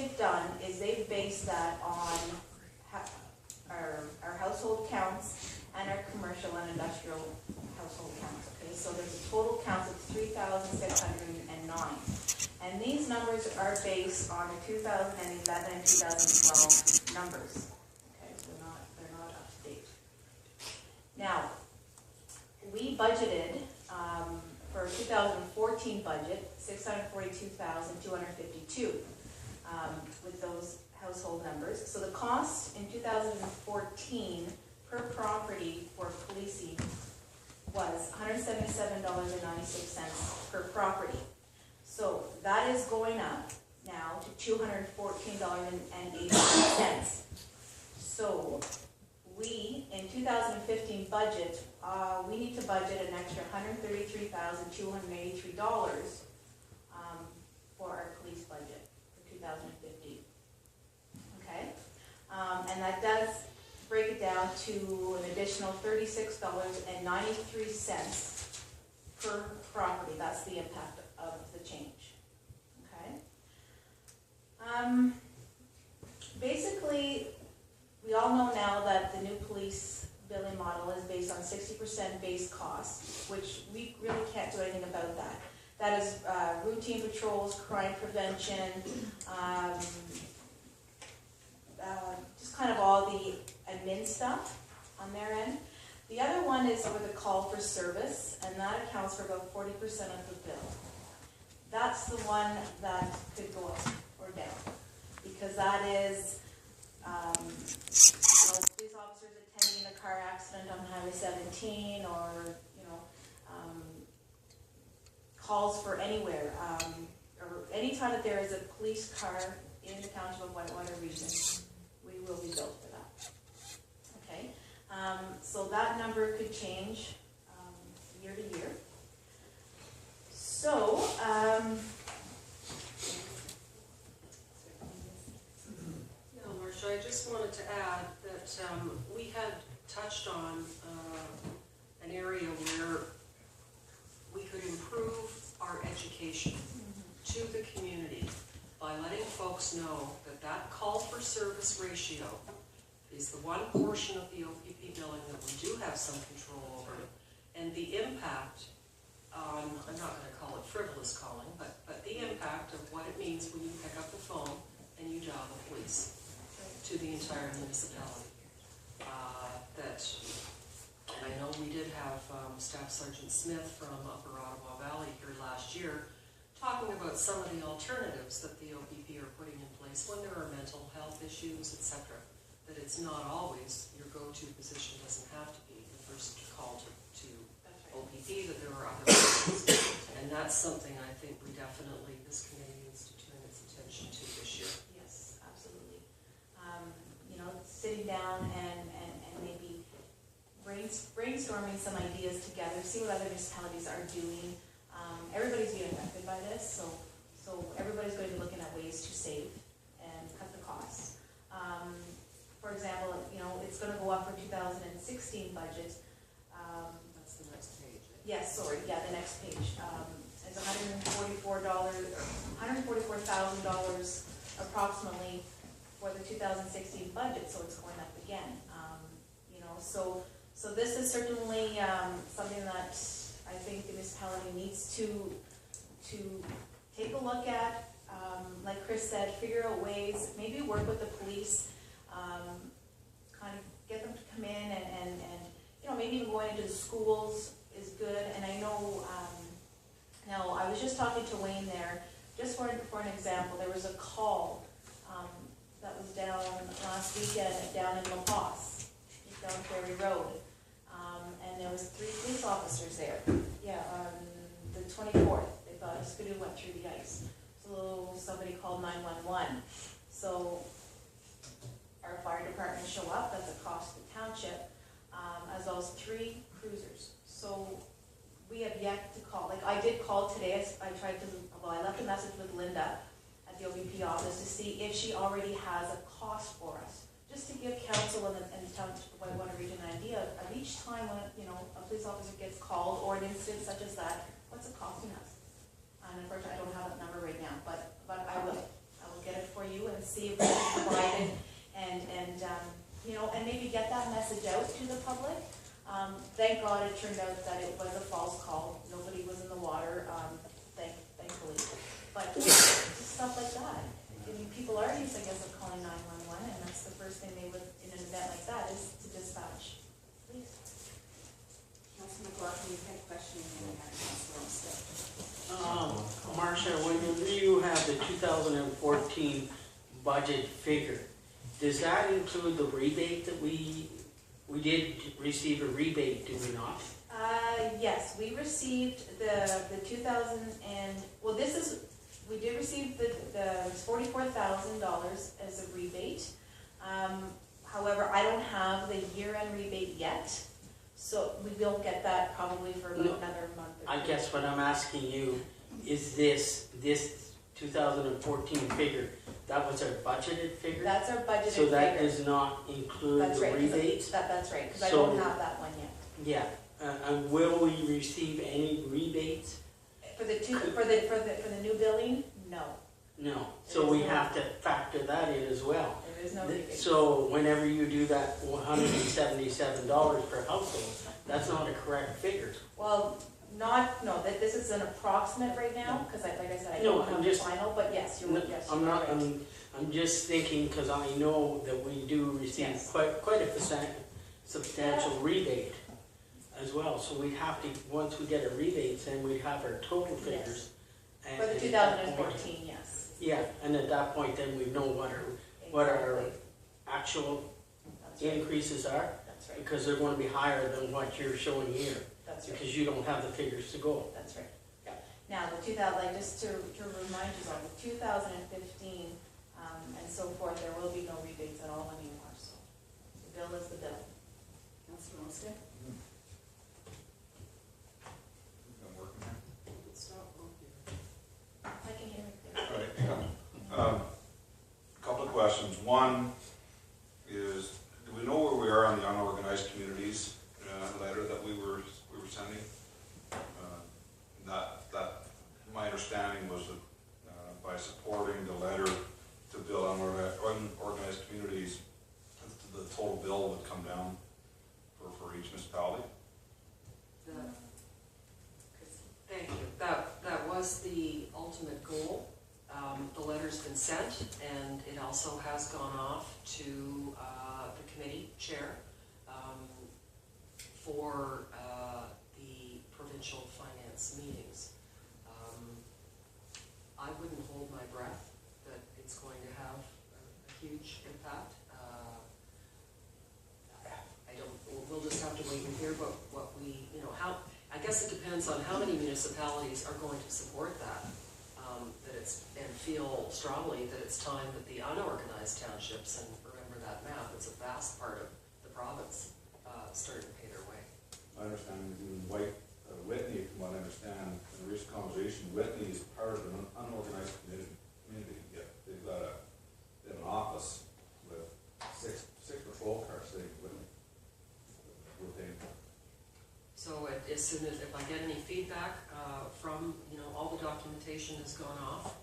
they've done is they've based that on our household counts and our commercial and industrial household counts. Okay, so there's a total count of 3,609. And these numbers are based on the 2011 and 2012 numbers. Okay, so they're not up to date. Now, we budgeted for 2014 budget, 642,252 with those household numbers. So the cost in 2014 per property for policing was $177.96 per property. So that is going up now to $214.82. So we, in 2015 budget, we need to budget an extra $133,283 for our police budget for 2015. Okay? And that does break it down to an additional $36.93 per property. That's the impact of the change. Okay? Basically, we all know now that the new police billing model is based on 60% base cost, which we really can't do anything about that. That is routine patrols, crime prevention, just kind of all the admin stuff on their end. The other one is with a call for service, and that accounts for about 40% of the bill. That's the one that could go up or down, because that is police officers attending a car accident on Highway 17, or calls for anywhere, or anytime that there is a police car in the township of Whitewater region, we will be billed for that. Okay, so that number could change year to year. So, Marcia, I just wanted to add that we had touched on an area where we could improve our education to the community by letting folks know that that call for service ratio is the one portion of the OPP billing that we do have some control over, and the impact on, I'm not going to call it frivolous calling, but the impact of what it means when you pick up the phone and you dial the police to the entire municipality. And I know we did have Staff Sergeant Smith from Upper Ottawa Valley here last year talking about some of the alternatives that the OPP are putting in place when there are mental health issues, etc. That it's not always your go-to position, doesn't have to be the first call to OPP, that there are other options. And that's something I think we definitely, this committee needs to turn its attention to this year. yes, absolutely. Sitting down and maybe brainstorming some ideas together, see what other municipalities are doing. Everybody's being affected by this, so everybody's going to be looking at ways to save and cut the costs. For example, it's going to go up for 2016 budget. That's the next page. Yes, sorry, yeah, the next page. It's $144,000 approximately for the 2016 budget, so it's going up again. So this is certainly something that I think the municipality needs to take a look at. Like Chris said, figure out ways, maybe work with the police, kind of get them to come in and maybe even going into the schools is good. And I know, now I was just talking to Wayne there, just for an example, there was a call that was down last weekend down in La Paz, down Ferry Road, and there was 3 police officers there. Yeah, on the 24th, they thought a scooter went through the ice. So somebody called 911. So our fire department show up, that's a cost to the township, as well as 3 cruisers. So we have yet to call. Like, I did call today, I left a message with Linda at the OVP office to see if she already has a cost for us, just to give council and the township of Whitewater region an idea of each time when a police officer gets called or an incident such as that, what's it costing us? And unfortunately, I don't have that number right now, but I will get it for you and see if we can provide it, and, you know, and maybe get that message out to the public. Thank God it turned out that it was a false call, nobody was in the water, thankfully. But just stuff like that. I mean, people are used, I guess, of calling 911, and that's the first thing they would, in an event like that, is to dispatch police. Councilor McLaughlin, you had a question, and then we had Councilor Olmsted. Marcia, when you have the 2014 budget figure, does that include the rebate that we did receive a rebate, did we not? Yes, we received the 2000 and, well, this is, we did receive the $44,000 as a rebate. However, I don't have the year-end rebate yet, so we will get that probably for about another month or two. I guess what I'm asking you, is this 2014 figure, that was our budgeted figure? That's our budgeted figure. So that does not include That's the right, rebates? That's right, because I So- don't have that one yet. Yeah, and will we receive any rebates? For the new billing, no, No, so we have to factor that in as well. there is no rebate. So whenever you do that $177 per household, that's not a correct figure. Well, this is an approximate right now, because like I said, I No, don't have I'm the just- final, but yes, you're right. I'm not, I'm just thinking, because I know that we do receive Yes. quite a substantial rebate as well. So we have to, once we get a rebate, then we have our total figures. And For the at that point- 2014, yes. Yeah, and at that point, then we know what our Exactly. actual That's right, increases are, that's right, because they're going to be higher than what you're showing here, that's right, because you don't have the figures to go. that's right. Now, the 2000, like, just to remind you all, the 2015, and so forth, there will be no rebates at all anymore, so the bill is the bill. Councilor Olmsted? Stop working. I can hear it clear. Right, yeah. Couple of questions. One is, do we know where we are on the unorganized communities letter that we were sending? That my understanding was that by supporting the letter to build unorganized communities, the total bill would come down for each municipality. Thank you. That was the ultimate goal. The letter's been sent, and it also has gone off to the committee chair for the provincial finance meetings. I wouldn't hold my breath that it's going to have a huge impact. We'll just have to wait and hear what we, I guess it depends on how many municipalities are going to support that, and feel strongly that it's time that the unorganized townships, and remember that map, it's a vast part of the province, start to pay their way. My understanding is even Whitney, from what I understand, in a recent conversation, Whitney is part of an unorganized community. Yeah, they have an office with six patrol cars sitting in Whitney. We're paying for. So as soon as, if I get any feedback from, all the documentation has gone off,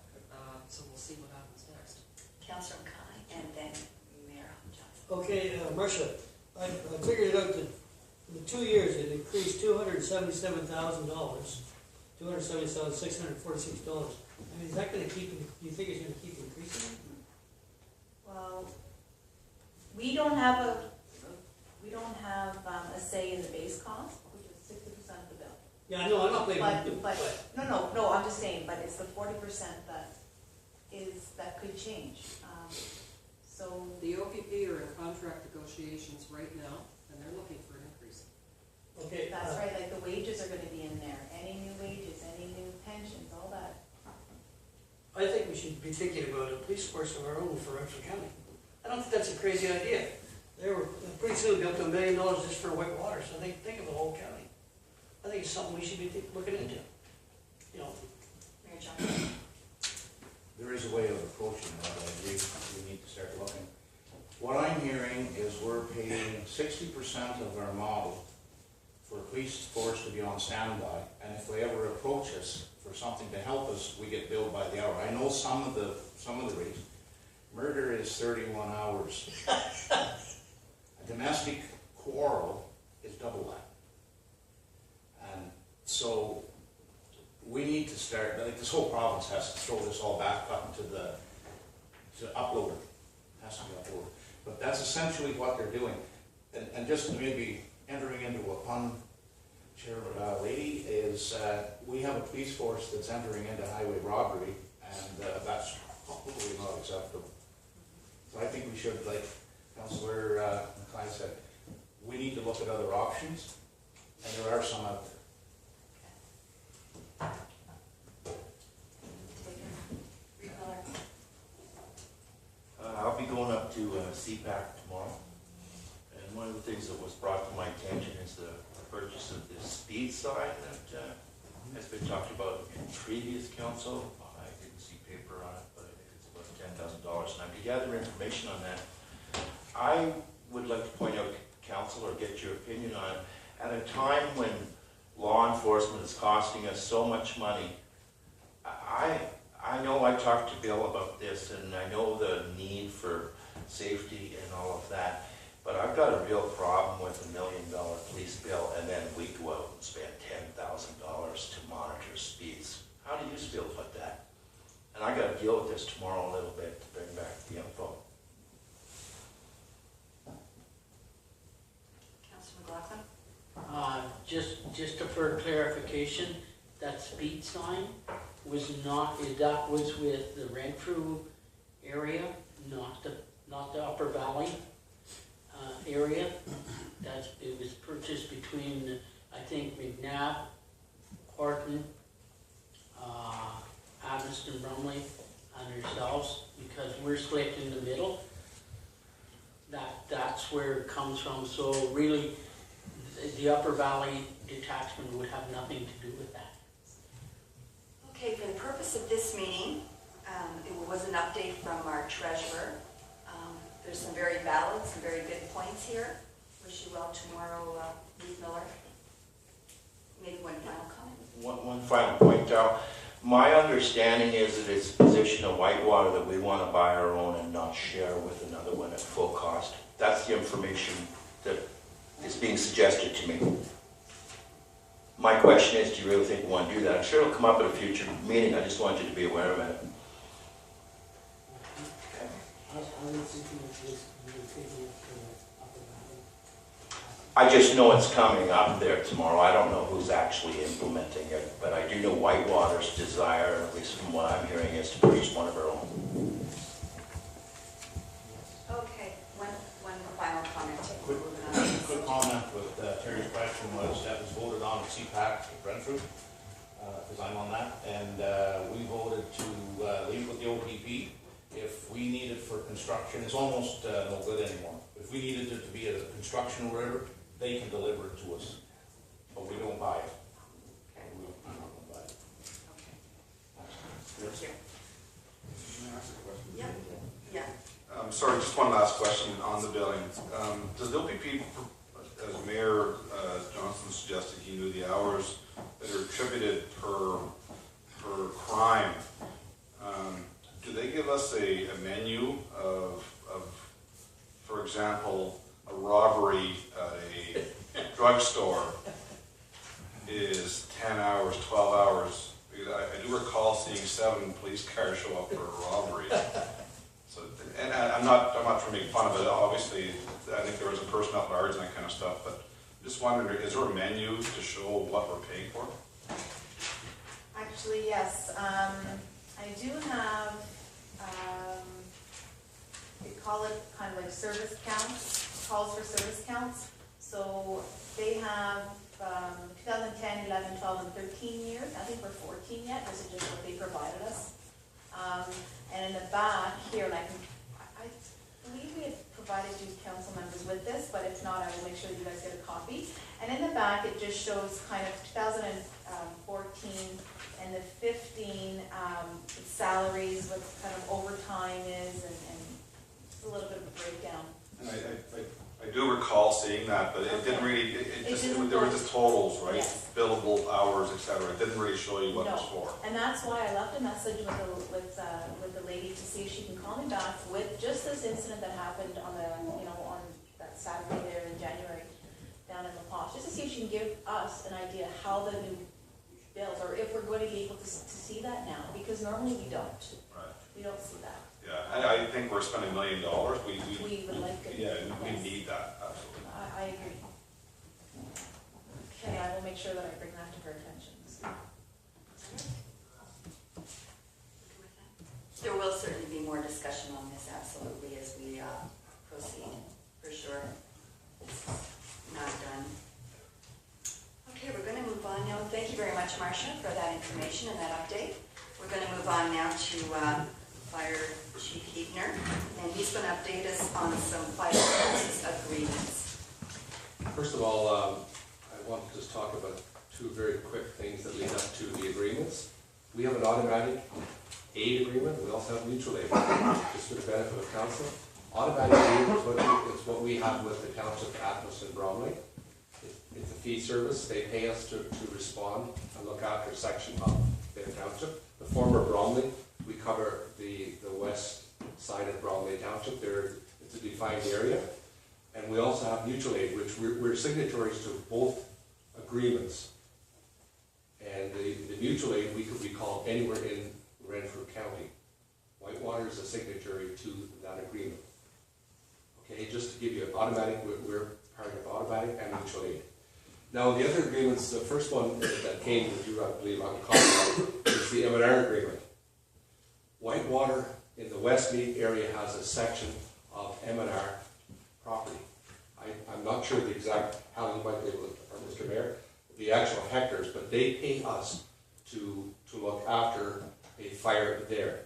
so we'll see what happens next. Councilor Kai, and then Mayor Johnson. Okay, Marcia, I figured it out that in the 2 years it increased $277,000, $277,646. I mean, is that going to keep? Do you think it's going to keep increasing? Well, we don't have a say in the base cost, which is 60% of the bill. Yeah, I know, I'm not blaming you. But, no, I'm just saying, but it's the 40% that could change. So, The OPP are in contract negotiations right now, and they're looking for an increase. Okay. that's right, like the wages are gonna be in there, any new wages, any new pensions, all that. I think we should be thinking about a police force of our own for Renfrew County. I don't think that's a crazy idea. They were pretty soon up to $1 million just for Whitewater, so think of the whole county. I think it's something we should be looking into. Mayor Johnson. There is a way of approaching that, I agree, we need to start looking. What I'm hearing is we're paying 60% of our model for a police force to be on standby, and if they ever approach us for something to help us, we get billed by the hour. I know some of the rates, Murder is 31 hours. A domestic quarrel is double that. And so we need to start, like this whole province has to throw this all back up to upload it. It has to be uploaded. But that's essentially what they're doing. And just maybe entering into a pun, Chair Lady, is we have a police force that's entering into highway robbery, and that's probably not acceptable. So I think we should, like Councillor McLeod said, we need to look at other options, and there are some out there. I'll be going up to CPAC tomorrow, and one of the things that was brought to my attention is the purchase of this speed sign that has been talked about in previous council. I didn't see paper on it, but I think it's about $10,000, and I'm to gather information on that. I would like to point out, council, or get your opinion on it, at a time when law enforcement is costing us so much money. I know I talked to Bill about this, and I know the need for safety and all of that, but I've got a real problem with $1 million police bill, and then we go out and spend $10,000 to monitor speeds. How do you feel about that? And I got to deal with this tomorrow a little bit to bring back the info. Councillor McLaughlin? Just for clarification, that speed sign was not, that was with the Renfrew area, not the Upper Valley area. It was purchased between, I think, McNabb, Horton, Adamston, Brumley, and yourselves, because we're split in the middle. That's where it comes from. So really, the Upper Valley detachment would have nothing to do with that. Okay, for the purpose of this meeting, it was an update from our treasurer. There's some very valid, some very good points here. Wish you well tomorrow, Ruth Miller. Maybe one final comment? One final point, Darrell. My understanding is that it's a position of Whitewater that we want to buy our own and not share with another one at full cost. That's the information that is being suggested to me. My question is, do you really think we want to do that? I'm sure it'll come up at a future meeting. I just want you to be aware of it. I just know it's coming up there tomorrow. I don't know who's actually implementing it, but I do know Whitewater's desire, at least from what I'm hearing, is to purchase one of our own. Okay, one final comment. Quick comment with Terry's question was that was voted on at CPAC at Brentford, because I'm on that, and we voted to leave with the OPP. If we need it for construction, it's almost no good anymore. If we needed it to be a construction or whatever, they can deliver it to us, but we don't buy it. Okay. I'm not gonna buy it. Thank you. Can I ask a question? Yeah. Yeah. Sorry, just one last question on the billing. Does the OPP, as Mayor Johnson suggested, he knew the hours that are attributed per crime, do they give us a menu of, for example, a robbery at a drugstore is 10 hours, 12 hours? Because I do recall seeing 7 police cars show up for a robbery. So, and I'm not trying to make fun of it. Obviously, I think there was a person at large and that kind of stuff. But I'm just wondering, is there a menu to show what we're paying for? Actually, yes. I do have, they call it kind of like service counts, calls for service counts. So they have 2010, 11, 12, and 13 years. I think we're 14 yet. This is just what they provided us. And in the back here, and I believe we had provided you council members with this, but if not, I will make sure that you guys get a copy. And in the back, it just shows kind of 2014 and the 15 salaries, what kind of overtime is, and a little bit of a breakdown. And I do recall seeing that, but it didn't really, there were just totals, right? Yes. billable hours, et cetera. It didn't really show you what it was No. for. And that's why I left a message with the lady to see if she can call me back with just this incident that happened on on that Saturday there in January down in La Paz, just to see if she can give us an idea how the new bills, or if we're going to be able to see that now, because normally we don't. Right. We don't see that. Yeah, I think we're spending $1 million. We would like it. Yeah, we Yes. need that, absolutely. I agree. Okay, I will make sure that I bring that to her attention. There will certainly be more discussion on this, absolutely, as we proceed, for sure. It's not done. Okay, we're going to move on now. Thank you very much, Marcia, for that information and that update. We're going to move on now to Fire Chief Heatner, and he's going to update us on some fire services agreements. First of all, I want to just talk about two very quick things that lead up to the agreements. We have an automatic aid agreement. We also have mutual aid, just for the benefit of council. Automatic aid is what we have with the township of Atmos and Bromley. It's a fee service. They pay us to respond and look after a section of their township. The former Bromley, we cover the west side of Bromley Township. It's a defined area. And we also have mutual aid, which we're signatories to both agreements. And the mutual aid, we could be called anywhere in Renfrew County. Whitewater is a signatory to that agreement. Okay, just to give you an automatic, we're part of automatic and mutual aid. Now, the other agreements, the first one that came with you, I believe, on the call is the M&R agreement. Whitewater in the Westmead area has a section of M&R property. I'm not sure the exact, how you might be able to, Mr. Mayor, the actual hectares, but they pay us to look after a fire there.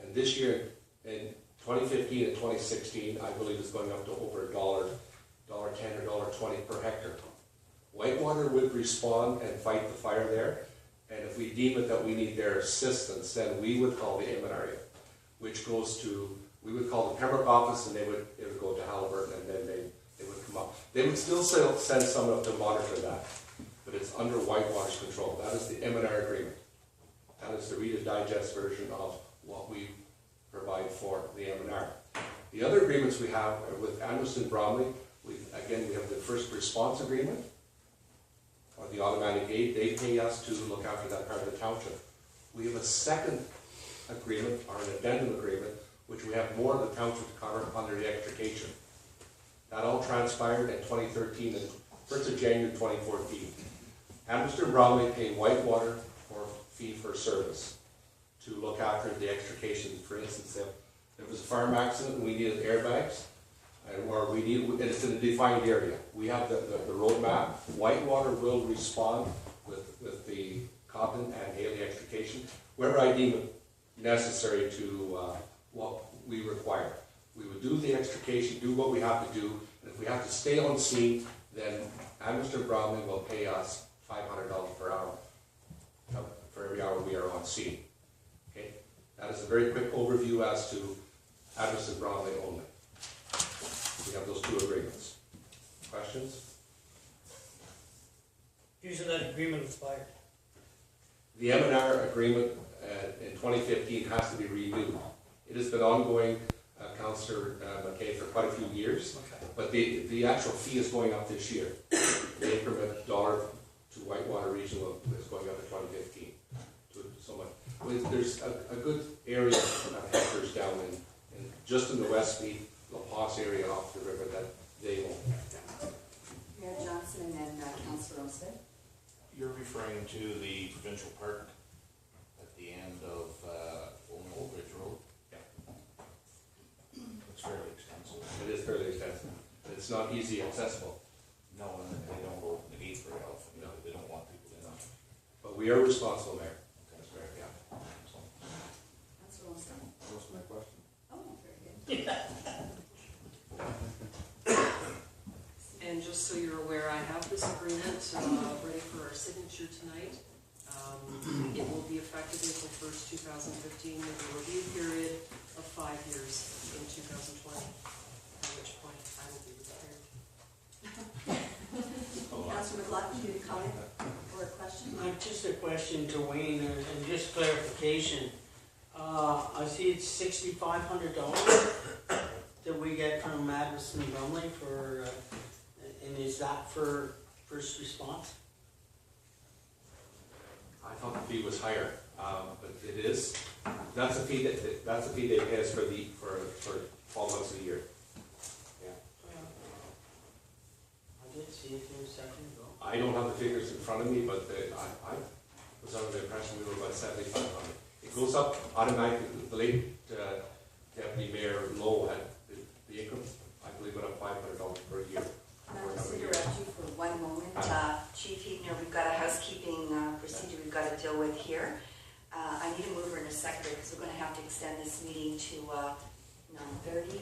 And this year, in 2015 and 2016, I believe it's going up to over $1.10 or $1.20 per hectare. Whitewater would respond and fight the fire there, and if we deem it that we need their assistance, then we would call the M&R, which goes to, we would call the Pembroke office, and it would go to Halliburton, and then they would come up. They would still send someone up to monitor that, but it's under Whitewater's control. That is the M&R agreement. That is the Reader's Digest version of what we provide for the M&R. The other agreements we have are with Anderson Bromley. We have the first response agreement, or the automatic aid. They pay us to look after that part of the township. We have a second agreement, or an addendum agreement, which we have more of the township to cover under the extrication. That all transpired in 2013 and 1st of January 2014. Anderson Bromley paid Whitewater for fee for service to look after the extrication. For instance, if there was a farm accident and we needed airbags, and it's in a defined area. We have the road map. Whitewater will respond with the Cobden and Haley extrication wherever I deem it necessary to what we require. We would do the extrication, do what we have to do, and if we have to stay on scene, then Anderson Bromley will pay us $500 per hour for every hour we are on scene. Okay, that is a very quick overview as to Anderson Bromley only. We have those two agreements. Questions? Usually that agreement expired. The M&R agreement in 2015 has to be renewed. It has been ongoing, Councillor McKay, for quite a few years, Okay. but the actual fee is going up this year. The increment dollar to Whitewater Regional is going up in 2015. So much. There's a good area of hectares down in just in the Westmead, La Paz area off the river that they own. Mayor Johnson and then Councillor Olmsted. You're referring to the provincial park at the end of Old Bridge Road? Yeah. It's fairly extensive. It is fairly extensive. It's not easy accessible, No, and they don't go to the gate very often. No. They don't want people in. but we are responsible, Mayor. That's right, yeah. Councillor Olmsted. Most of my question. Oh, very good. And just so you're aware, I have this agreement ready for our signature tonight. It will be effective April 1st, 2015, with a review period of 5 years in 2020, at which point I will be retired. Councillor McLaughlin, you have a comment? $6,500 that we get from Madison Brumley for, and is that for first response? I thought the fee was higher, but it is, that's the fee that's the fee they pay us for 12 months of the year. Yeah. I did see it here a second ago. I don't have the figures in front of me, but I was under the impression we were about 7,500. It goes up automatically. The late Deputy Mayor Lowe had the income, I believe, went up $500 per year. Can I just interrupt you for one moment? Chief Heatner, we've got a housekeeping procedure we've got to deal with here. I need a mover and a secretary because we're going to have to extend this meeting to 9:30.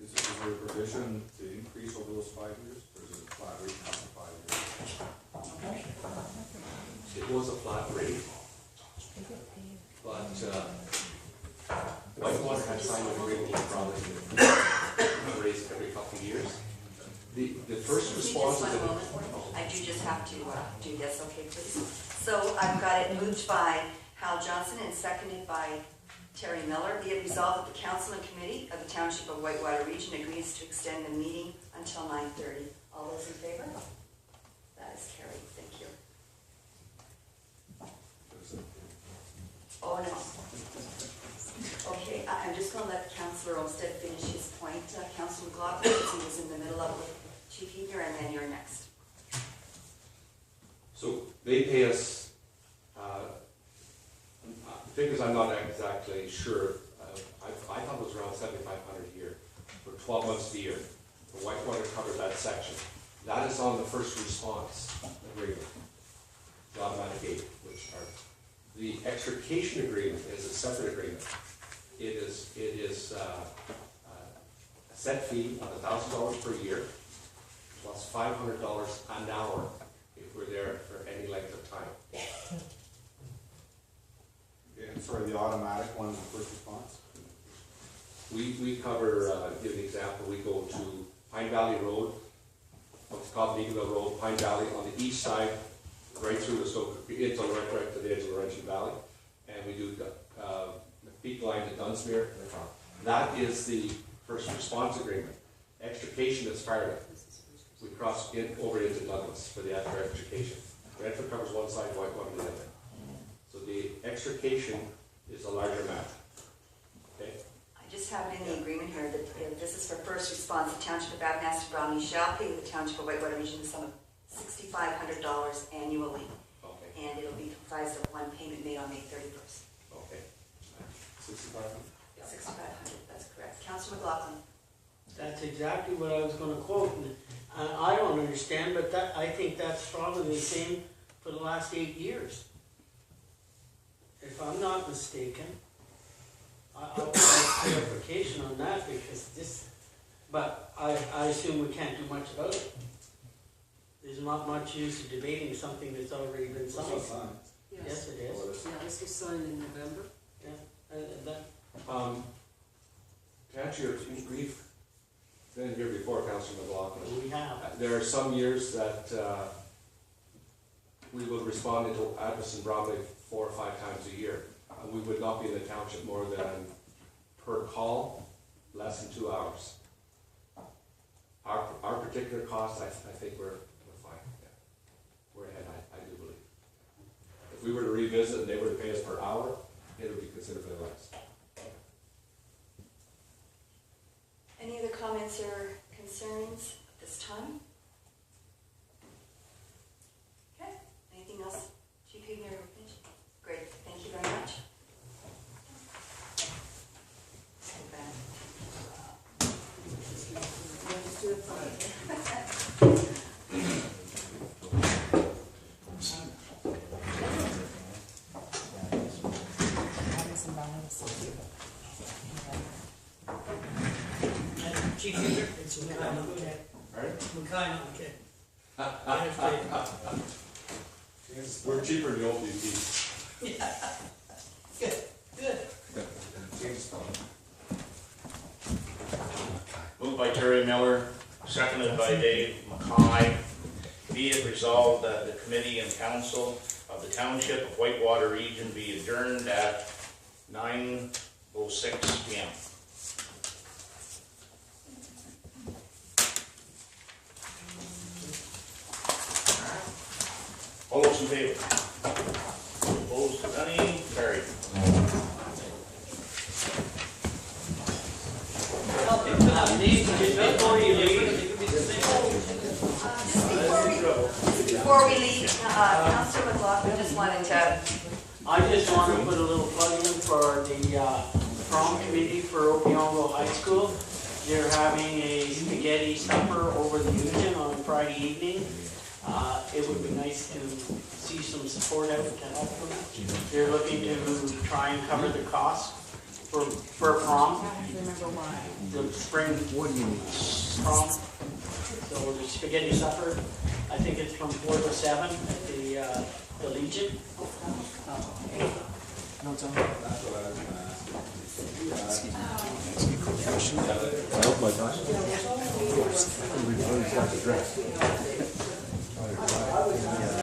Is there a provision to increase over those 5 years, or is it a flat rate now for 5 years? It was a flat rate, but Whitewater had signed an agreement with Bromley to raise it every couple of years. The first response Just is one moment. I do just have to do this, okay, please? So I've got it moved by Hal Johnson and seconded by Terry Miller. Be it resolved that the council and committee of the Township of Whitewater Region agrees to extend the meeting until 9:30. All those in favor? That is carried. Thank you. Oh, no. Okay, I'm just going to let Councillor Olmsted finish his point. Councillor McLaughlin, since he was in the middle of it, Chief Heatner, and then you're next. So they pay us, figures I'm not exactly sure. I thought it was around 7,500 a year for 12 months of the year. The Whitewater covers that section. That is on the first response agreement, the automatic aid, which are, the extrication agreement is a separate agreement. It is a set fee of $1,000 per year, plus $500 an hour if we're there for any length of time. And sorry, the automatic one is the first response? We cover, give an example, we go to Pine Valley Road, what's called Eagleville Road, Pine Valley on the east side, right through the it's on right to the edge of Laurentian Valley, and we do the peak line to Dunsmuir. That is the first response agreement. Extrication is part of it. We cross over into Douglas for the after extrication. Redford covers one side, Whitewater the other. So the extrication is a larger amount. Okay? I just have it in the agreement here that this is for first response. The Township of Abernathy Bromley shall pay the Township of Whitewater Region the sum of $6,500 annually, Okay. and it'll be comprised of one payment made on May 31st. Okay. 6,500? 6,500, that's correct. Councillor McLaughlin. That's exactly what I was gonna quote, and I don't understand, but I think that's probably the same for the last 8 years. If I'm not mistaken, I'll like clarification on that, because but I assume we can't do much about it. There's not much use of debating something that's already been It's signed. not signed. Yes, it is. Oh, it is. Yeah, this was signed in November. To answer your, we've been here before, Councilor McLaughlin. We have. There are some years that we would respond into Abbots and Bromley 4 or 5 times a year. We would not be in the township more than, per call, less than 2 hours. Our particular cost, I think we're fine. Yeah. We're ahead, I do believe. If we were to revisit and they were to pay us per hour, it would be considerably less. Any other comments or concerns at this time? Okay, anything else? Chief Heatner, great, thank you very much. Chief Heatner, it's McKenna, okay. Alright? McKenna, okay. We're cheaper than the old DP. Good, good. Moved by Terry Miller, seconded by Dave McKay, Be it resolved that the committee and council of the Township of Whitewater Region be adjourned at 9:06 p.m. All those in favor? Opposed, if any, carried. Before we leave, Councillor McLaughlin just wanted to, I just want to put a little plug in for the prom committee for Opiongo High School. They're having a spaghetti supper over the Union on Friday evening. It would be nice to see some support out to help them. They're looking to try and cover the cost for prom. The spring prom. So the spaghetti supper, I think it's from 4 to 7 at the Legion. That's what I was gonna ask. I hope my time. We've always got the dress.